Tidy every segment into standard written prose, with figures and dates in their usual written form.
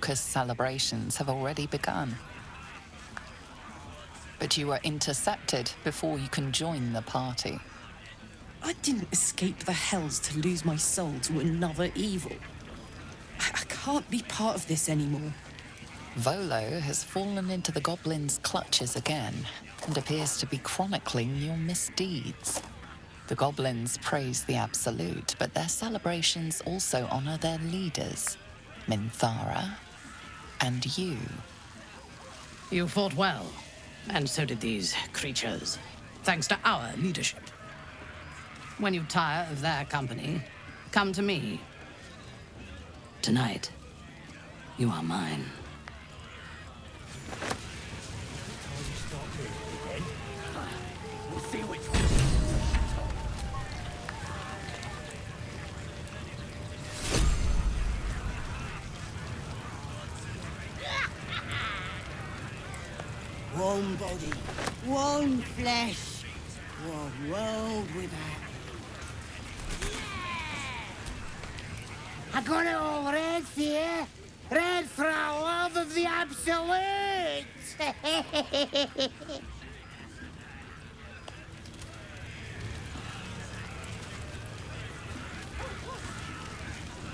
raucous celebrations have already begun. But you are intercepted before you can join the party. I didn't escape the hells to lose my soul to another evil. I can't be part of this anymore. Volo has fallen into the goblin's clutches again and appears to be chronicling your misdeeds. The goblins praise the Absolute, but their celebrations also honor their leaders, Minthara and you. You fought well, and so did these creatures, thanks to our leadership. When you tire of their company, come to me. Tonight, you are mine. We'll see which one body, one flesh, one world without. I got it all red here. Red for our love of the Absolute.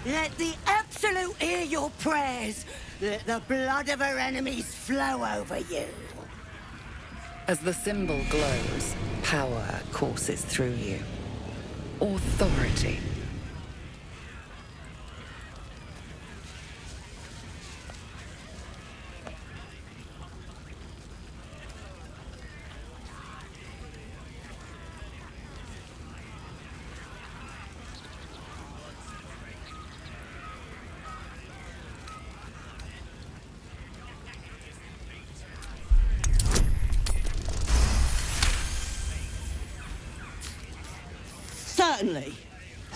Let the Absolute hear your prayers. Let the blood of our enemies flow over you. As the symbol glows, power courses through you. Authority. Certainly.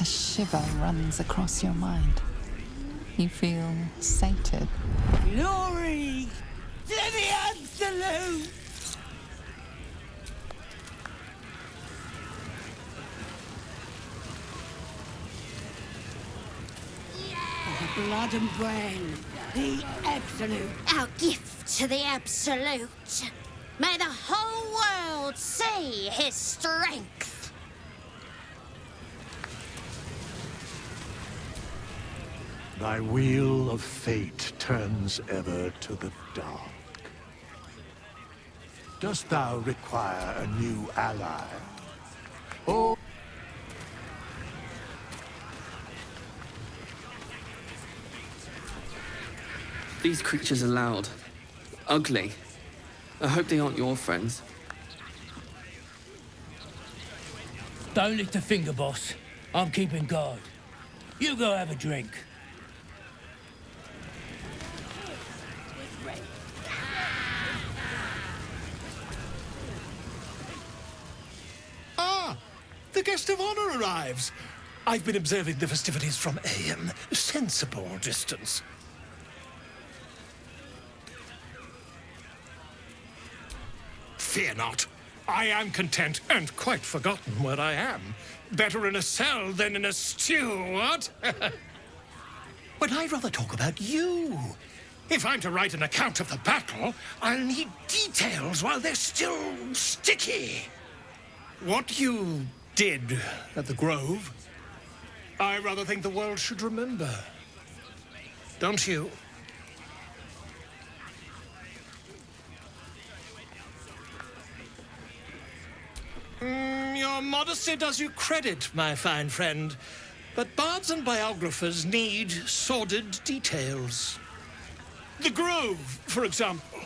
A shiver runs across your mind. You feel sated. Glory to the Absolute! The blood and brain, the Absolute. Our gift to the Absolute. May the whole world see his strength. Thy wheel of fate turns ever to the dark. Dost thou require a new ally? Oh, these creatures are loud, ugly. I hope they aren't your friends. Don't lift a finger, boss. I'm keeping guard. You go have a drink. The guest of honor arrives. I've been observing the festivities from a sensible distance. Fear not. I am content and quite forgotten where I am. Better in a cell than in a stew, what? But I'd rather talk about you. If I'm to write an account of the battle, I'll need details while they're still sticky. What you did at the Grove, I rather think the world should remember. Don't you? Your modesty does you credit, my fine friend. But bards and biographers need sordid details. The Grove, for example.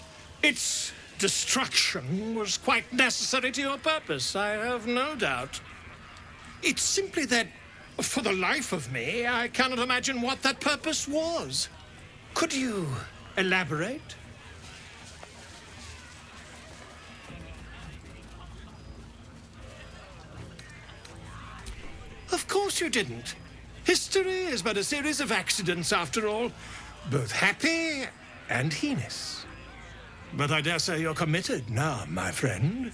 Its destruction was quite necessary to your purpose, I have no doubt. It's simply that, for the life of me, I cannot imagine what that purpose was. Could you elaborate? Of course you didn't. History is but a series of accidents, after all, both happy and heinous. But I dare say you're committed now, my friend.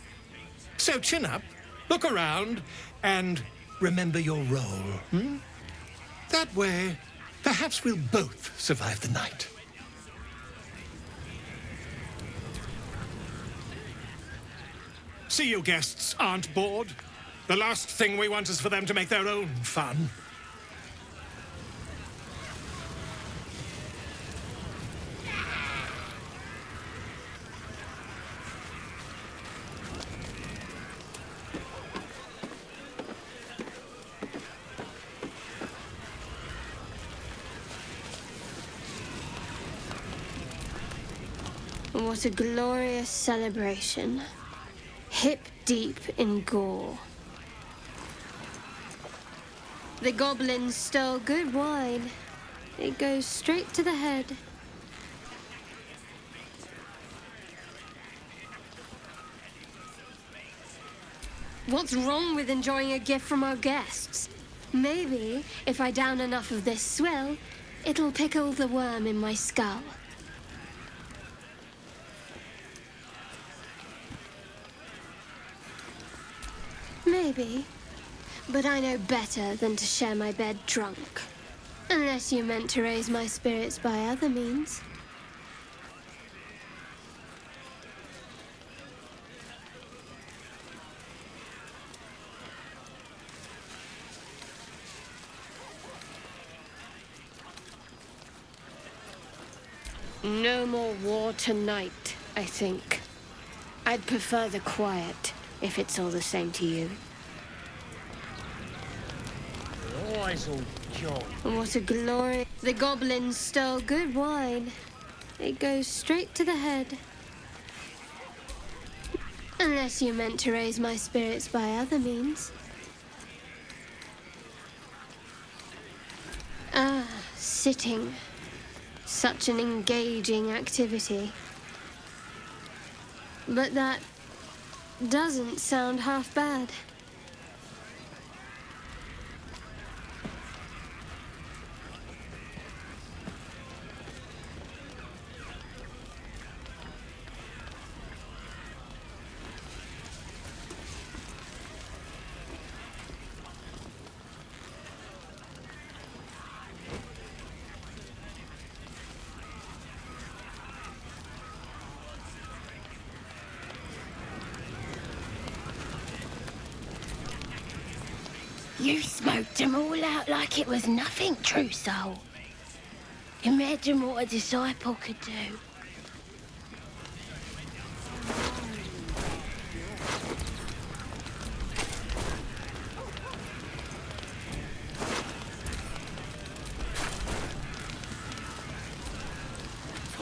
So chin up, look around, and remember your role. That way, perhaps we'll both survive the night. See you guests aren't bored. The last thing we want is for them to make their own fun. What a glorious celebration. Hip deep in gore. The goblins stole good wine. It goes straight to the head. What's wrong with enjoying a gift from our guests? Maybe, if I down enough of this swill, it'll pickle the worm in my skull. Maybe. But I know better than to share my bed drunk. Unless you meant to raise my spirits by other means. No more war tonight, I think. I'd prefer the quiet, if it's all the same to you. Eyes all jog. What a glory. The goblins stole good wine. It goes straight to the head. Unless you meant to raise my spirits by other means. Ah, sitting. Such an engaging activity. But that doesn't sound half bad. You smoked them all out like it was nothing, true soul. Imagine what a disciple could do.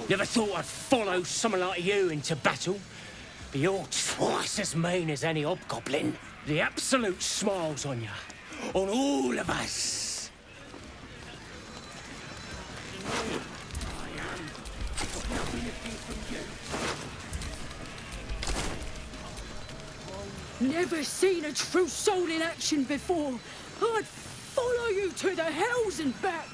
Never thought I'd follow someone like you into battle. But you're twice as mean as any hobgoblin. The absolute smiles on you. On all of us. Never seen a true soul in action before. I'd follow you to the hells and back.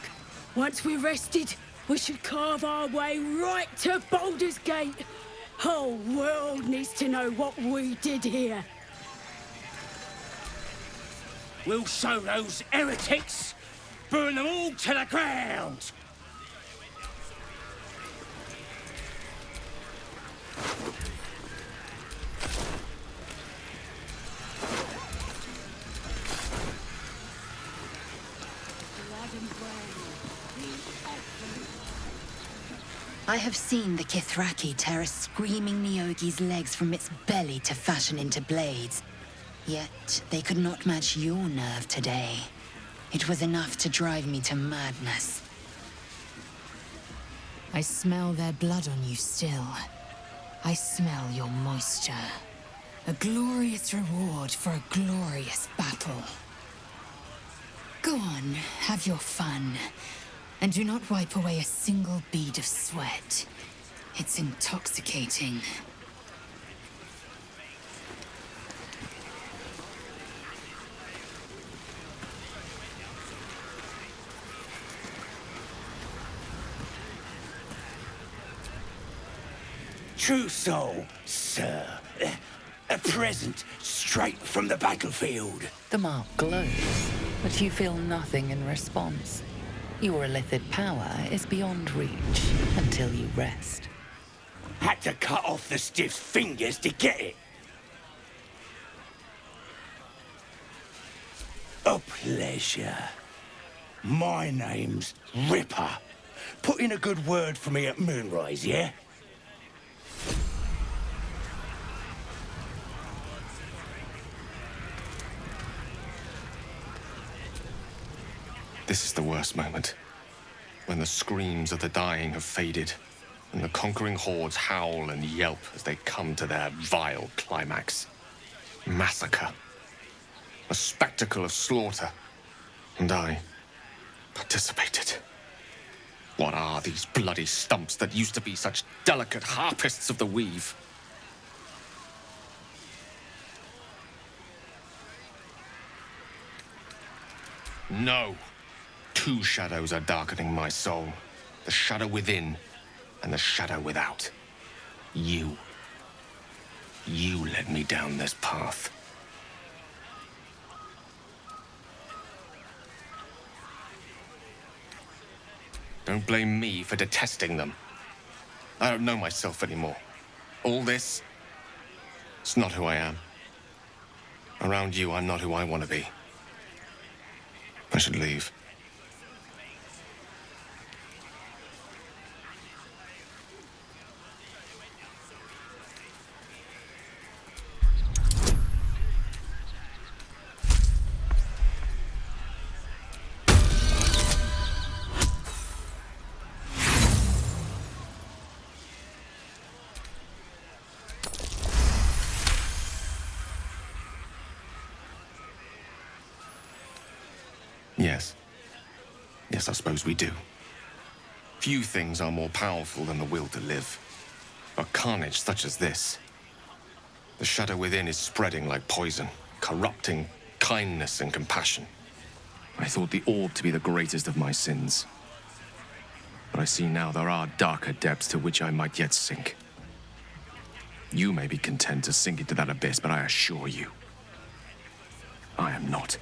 Once we're rested, we should carve our way right to Baldur's Gate. Whole world needs to know what we did here. We'll show those heretics. Burn them all to the ground. I have seen the Kithraki tear a screaming Neogi's legs from its belly to fashion into blades. Yet they could not match your nerve today. It was enough to drive me to madness. I smell their blood on you still. I smell your moisture. A glorious reward for a glorious battle. Go on, have your fun. And do not wipe away a single bead of sweat. It's intoxicating. True soul, sir. A present straight from the battlefield. The mark glows, but you feel nothing in response. Your illithid power is beyond reach until you rest. Had to cut off the stiff's fingers to get it. A pleasure. My name's Ripper. Put in a good word for me at Moonrise, yeah? This is the worst moment. When the screams of the dying have faded, and the conquering hordes howl and yelp as they come to their vile climax. Massacre. A spectacle of slaughter. And I participated. What are these bloody stumps that used to be such delicate harpists of the weave? No. Two shadows are darkening my soul. The shadow within and the shadow without. You. You led me down this path. Don't blame me for detesting them. I don't know myself anymore. All this, it's not who I am. Around you, I'm not who I want to be. I should leave. Yes. Yes, I suppose we do. Few things are more powerful than the will to live. But carnage such as this. The shadow within is spreading like poison, corrupting kindness and compassion. I thought the orb to be the greatest of my sins. But I see now there are darker depths to which I might yet sink. You may be content to sink into that abyss, but I assure you, I am not.